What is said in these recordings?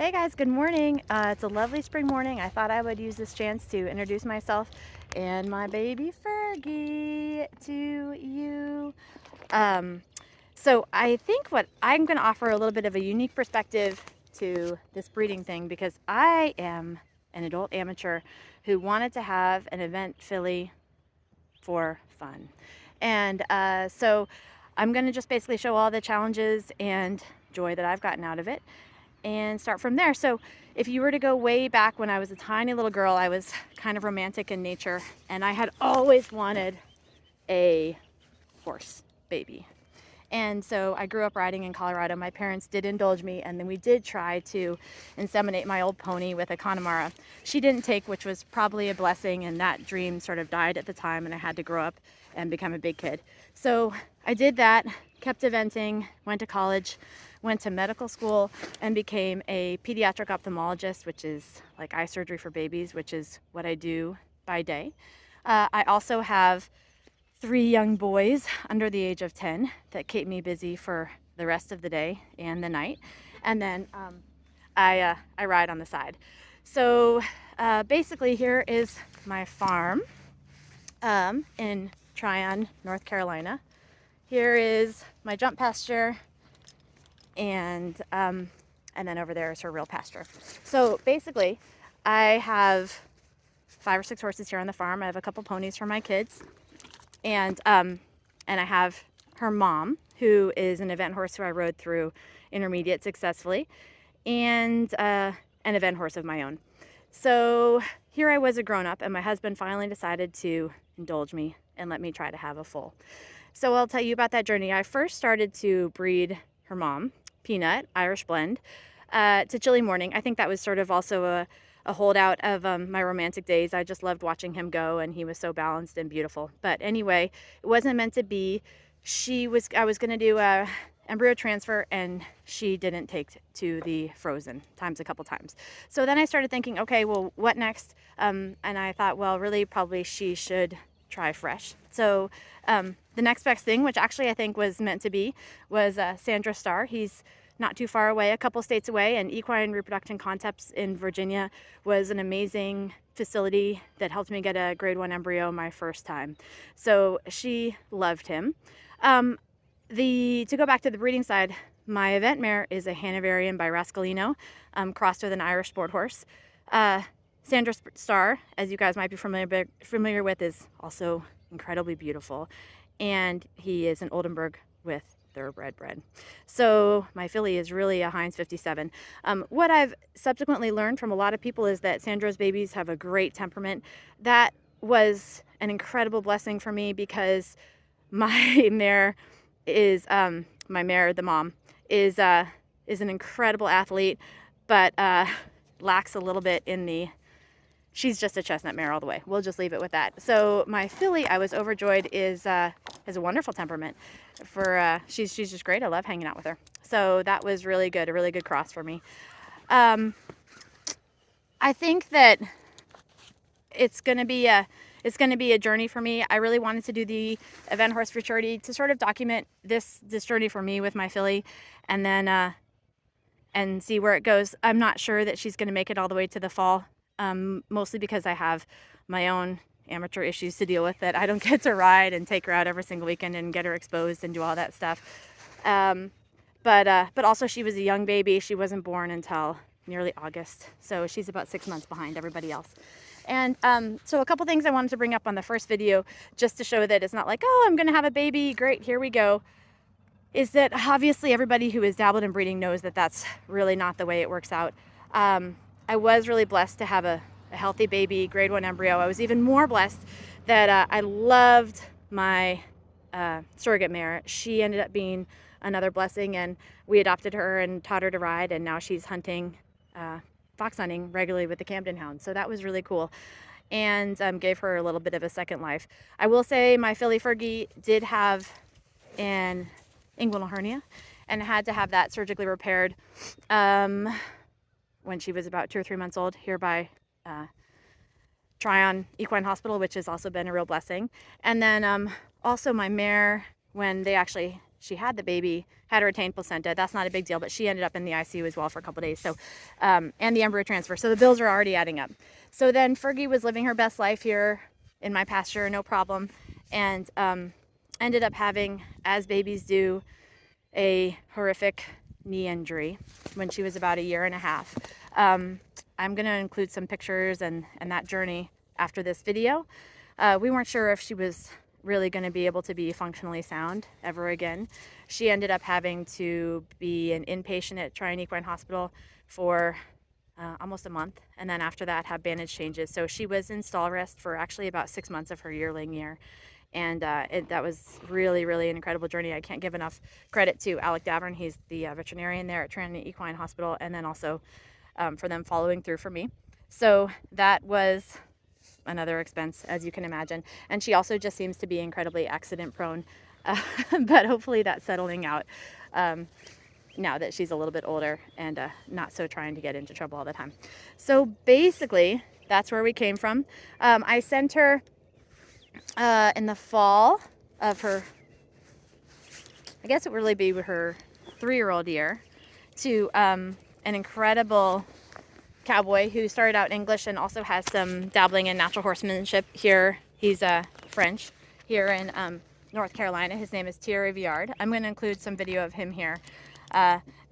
Hey guys, good morning. It's a lovely spring morning. I thought I would use this chance to introduce myself and my baby Fergie to you. Um, so I think what I'm going to offer a little bit of a unique perspective to this breeding thing because I am an adult amateur who wanted to have an event filly for fun. And so I'm going to just basically show all the challenges and joy that I've gotten out of it and start from there. So if you were to go way back when I was a tiny little girl, I was kind of romantic in nature, and I had always wanted a horse baby. And so I grew up riding in Colorado. My parents did indulge me, and then we did try to inseminate my old pony with a Connemara. She didn't take, which was probably a blessing, and that dream sort of died at the time, and I had to grow up and become a big kid. So I did that, kept eventing, went to college, went to medical school, and became a pediatric ophthalmologist, which is like eye surgery for babies, which is what I do by day. I also have 3 young boys under the age of 10 that keep me busy for the rest of the day and the night. And then I ride on the side. So basically, here is my farm in Tryon, North Carolina. Here is my jump pasture, and then over there is her real pasture. So basically, I have 5 or 6 horses here on the farm. I have a couple ponies for my kids, and I have her mom, who is an event horse who I rode through intermediate successfully, and an event horse of my own. So here I was a grown-up, and my husband finally decided to indulge me and let me try to have a foal. So I'll tell you about that journey. I first started to breed her mom, Peanut, Irish blend, to Chilly Morning. I think that was sort of also a holdout of my romantic days. I just loved watching him go, and he was so balanced and beautiful. But anyway, it wasn't meant to be. I was going to do a embryo transfer, and she didn't take to the frozen times a couple times. So then I started thinking, okay, well, what next? And I thought, well, really, probably she should try fresh. So the next best thing, which actually I think was meant to be, was Sandra Starr. He's not too far away, a couple states away, and Equine Reproduction Concepts in Virginia was an amazing facility that helped me get a grade 1 embryo my first time. So she loved him. To go back to the breeding side, my event mare is a Hanoverian by Rascalino, crossed with an Irish sport horse. Sandra Starr, as you guys might be familiar with, is also incredibly beautiful, and he is an Oldenburg with thoroughbred bred. So my filly is really a Heinz 57. What I've subsequently learned from a lot of people is that Sandra's babies have a great temperament. That was an incredible blessing for me because my mare is the mom is an incredible athlete, but lacks a little bit in the. She's just a chestnut mare all the way. We'll just leave it with that. So my filly, I was overjoyed, has a wonderful temperament. She's just great. I love hanging out with her. So that was really good, a really good cross for me. I think that it's going to be a journey for me. I really wanted to do the event horse futurity to sort of document this journey for me with my filly, and then and see where it goes. I'm not sure that she's going to make it all the way to the fall. Mostly because I have my own amateur issues to deal with, that I don't get to ride and take her out every single weekend and get her exposed and do all that stuff. But also she was a young baby. She wasn't born until nearly August, so she's about 6 months behind everybody else. And so a couple things I wanted to bring up on the first video, just to show that it's not like, oh, I'm going to have a baby, great, here we go, is that obviously everybody who has dabbled in breeding knows that that's really not the way it works out. I was really blessed to have a healthy baby, grade 1 embryo. I was even more blessed that I loved my surrogate mare. She ended up being another blessing, and we adopted her and taught her to ride, and now she's hunting, fox hunting regularly with the Camden Hounds. So that was really cool, and gave her a little bit of a second life. I will say my filly Fergie did have an inguinal hernia and had to have that surgically repaired when she was about 2 or 3 months old here by Tryon Equine Hospital, which has also been a real blessing. And then also my mare, when they actually she had the baby, had a retained placenta. That's not a big deal, but she ended up in the ICU as well for a couple days. So, and the embryo transfer. So the bills are already adding up. So then Fergie was living her best life here in my pasture, no problem, and ended up having, as babies do, a horrific knee injury when she was about 1.5 years. I'm going to include some pictures and that journey after this video. We weren't sure if she was really going to be able to be functionally sound ever again. She ended up having to be an inpatient at Tryon Equine Hospital for almost a month, and then after that have bandage changes. So she was in stall rest for actually about 6 months of her yearling year. And that was really, really an incredible journey. I can't give enough credit to Alec Davern. He's the veterinarian there at Trinity Equine Hospital, and then also for them following through for me. So that was another expense, as you can imagine. And she also just seems to be incredibly accident prone, but hopefully that's settling out now that she's a little bit older and not so trying to get into trouble all the time. So basically, that's where we came from. I sent her in the fall of her, I guess it would really be her 3-year-old year, to an incredible cowboy who started out English and also has some dabbling in natural horsemanship here. He's French here in North Carolina. His name is Thierry Viard. I'm going to include some video of him here.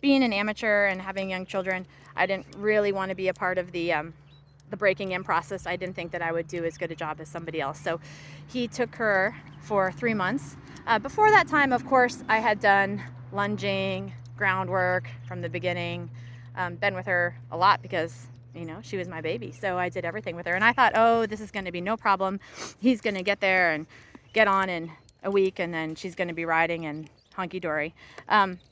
Being an amateur and having young children, I didn't really want to be a part of the breaking in process. I didn't think that I would do as good a job as somebody else. So he took her for 3 months. Before that time, of course, I had done lunging, groundwork from the beginning, been with her a lot because, you know, she was my baby. So I did everything with her. And I thought, oh, this is going to be no problem. He's going to get there and get on in a week, and then she's going to be riding and hunky-dory.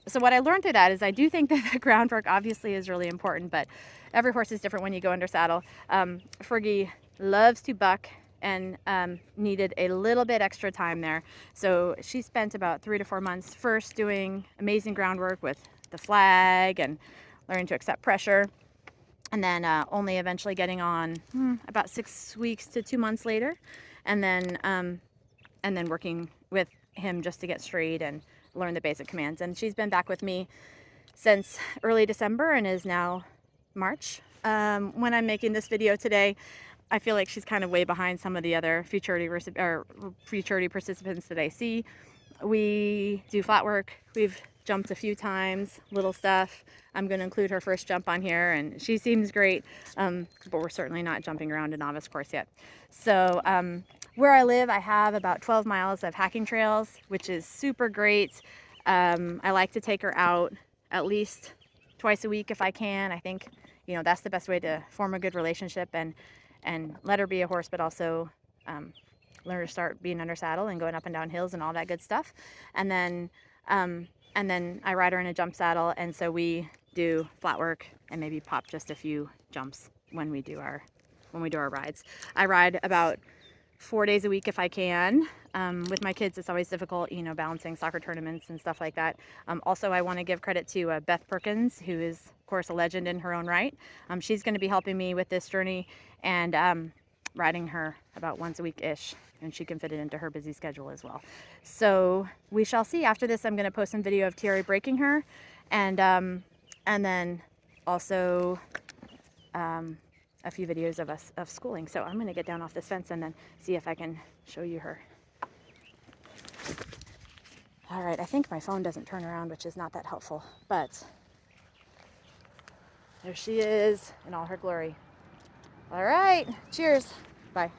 So what I learned through that is I do think that the groundwork obviously is really important, but every horse is different when you go under saddle. Fergie loves to buck and needed a little bit extra time there. So she spent about 3 to 4 months first doing amazing groundwork with the flag and learning to accept pressure, and then only eventually getting on about 6 weeks to 2 months later, and then working with him just to get straight and learn the basic commands. And she's been back with me since early December and is now March. When I'm making this video today, I feel like she's kind of way behind some of the other futurity participants that I see. We do flat work. We've jumped a few times, little stuff. I'm going to include her first jump on here, and she seems great, but we're certainly not jumping around a novice course yet. So where I live, I have about 12 miles of hacking trails, which is super great. I like to take her out at least twice a week if I can. I think, you know, that's the best way to form a good relationship and let her be a horse, but also learn her to start being under saddle and going up and down hills and all that good stuff. And then I ride her in a jump saddle, and so we do flat work and maybe pop just a few jumps when we do our rides. I ride about 4 days a week if I can. With my kids, it's always difficult, you know, balancing soccer tournaments and stuff like that. Also, I want to give credit to Beth Perkins, who is, of course, a legend in her own right. She's going to be helping me with this journey and riding her about once a week-ish, and she can fit it into her busy schedule as well. So we shall see. After this, I'm going to post some video of Thierry breaking her, and then also a few videos of us of schooling. So I'm going to get down off this fence and then see if I can show you her. All right, I think my phone doesn't turn around, which is not that helpful, but there she is in all her glory. All right, cheers. Bye.